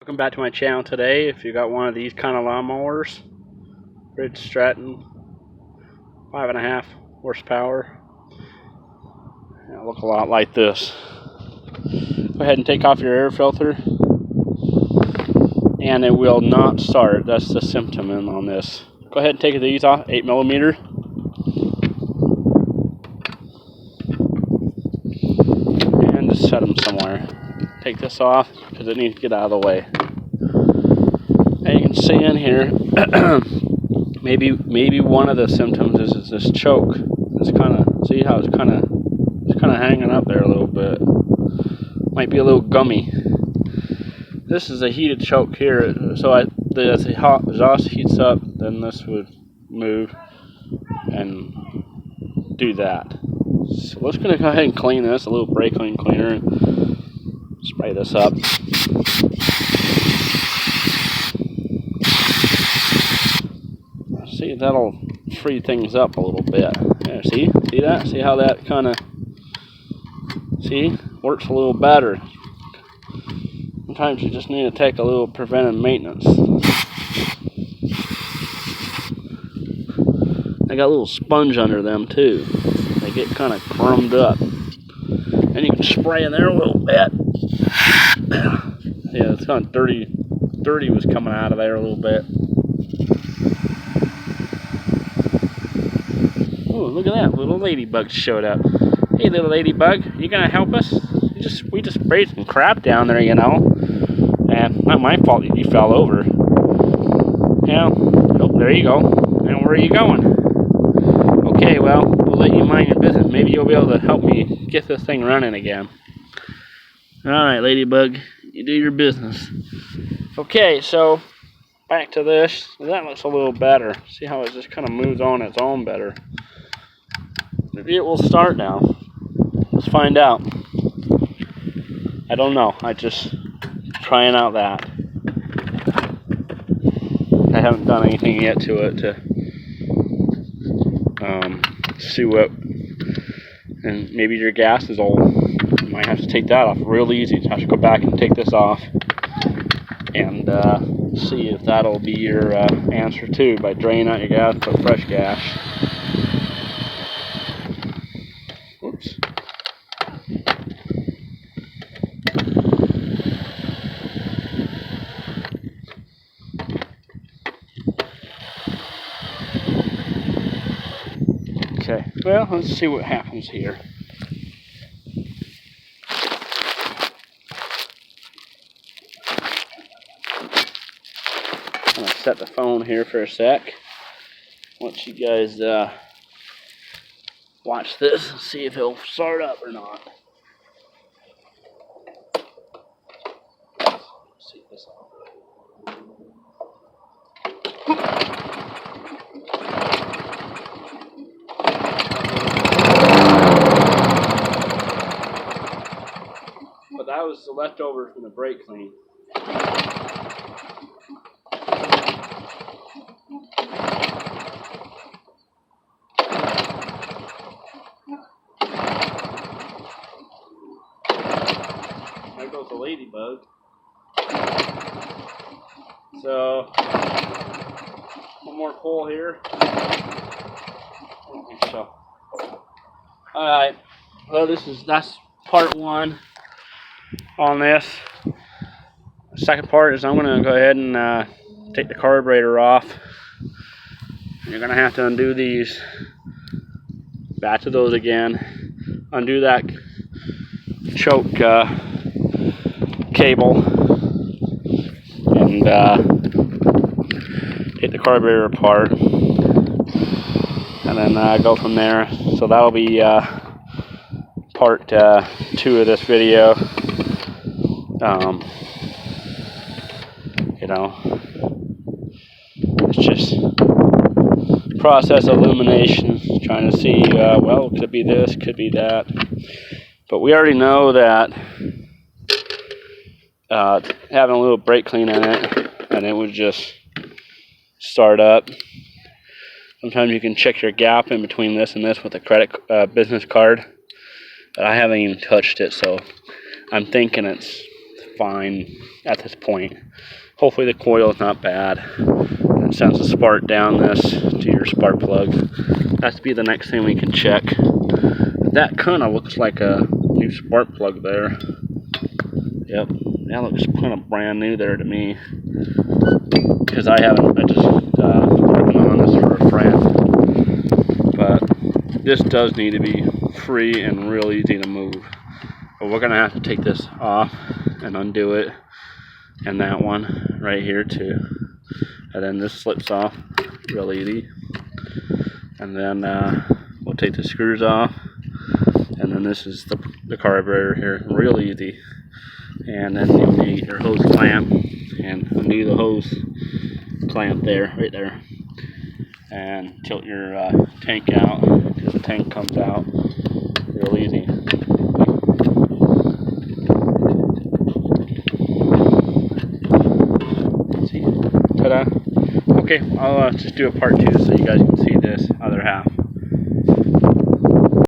Welcome back to my channel today. If you got one of these kind of lawnmowers, Briggs Stratton, 5.5 horsepower, it'll look a lot like this. Go ahead and take off your air filter, and it will not start. That's the symptom on this. Go ahead and take these off, 8mm. And just set them somewhere. Take this off because it needs to get out of the way. And you can see in here, maybe one of the symptoms is this choke. It's kind of, see how it's kind of hanging up there a little bit. Might be a little gummy. This is a heated choke here, so as the hot exhaust heats up, then this would move and do that. So we're just going to go ahead and clean this, a little brake clean cleaner, and spray this up. See, that'll free things up a little bit. Yeah, see that? See how that kind of, works a little better. Sometimes you just need to take a little preventive maintenance. They got a little sponge under them too. They get kind of crumbed up. And you can spray in there a little bit. Yeah, it's kind of dirty was coming out of there a little bit. Oh, look at that, little ladybug showed up. Hey, little ladybug, you gonna help us? We just sprayed some crap down there, you know. And not my fault that you fell over. Yeah. Oh, there you go. Now where are you going? Okay, well, we'll let you mind your business. Maybe you'll be able to help me get this thing running again. Alright, ladybug, you do your business. Okay, so back to this. That looks a little better. See how it just kind of moves on its own better. Maybe it will start now. Let's find out. I don't know. I just trying out that. I haven't done anything yet to it to see what. And maybe your gas is old. You might have to take that off real easy. You have to go back and take this off and see if that'll be your answer too, by draining out your gas, put fresh gas. Oops. Okay, well, let's see what happens here. I'm gonna set the phone here for a sec. Let you guys watch this and see if it'll start up or not. Let's see this out. But that was the leftover from the brake clean. There goes the ladybug. So, one more pull here. So, alright. Well, that's part one on this. The second part is I'm going to go ahead and take the carburetor off. You're going to have to undo these. Back to those again. Undo that choke cable. And take the carburetor apart. And then go from there. So that'll be part 2 of this video. You know, it's just process elimination, trying to see, well, could be this, could be that. But we already know that having a little brake clean in it, and it would just start up. Sometimes you can check your gap in between this and this with a credit business card. But I haven't even touched it, so I'm thinking it's fine at this point. Hopefully the coil is not bad. And sends a spark down this to your spark plug. That's to be the next thing we can check. That kind of looks like a new spark plug there. Yep, that looks kind of brand new there to me. Because I just working on this for a friend. But this does need to be free and real easy to move. But we're gonna have to take this off and undo it, and that one right here too. And then this slips off real easy. And then we'll take the screws off, and then this is the carburetor here, real easy. And then you'll need your hose clamp, and undo the hose clamp there, right there, and tilt your tank out, because the tank comes out real easy. See, ta-da! Okay, I'll just do a part 2 so you guys can see this other half.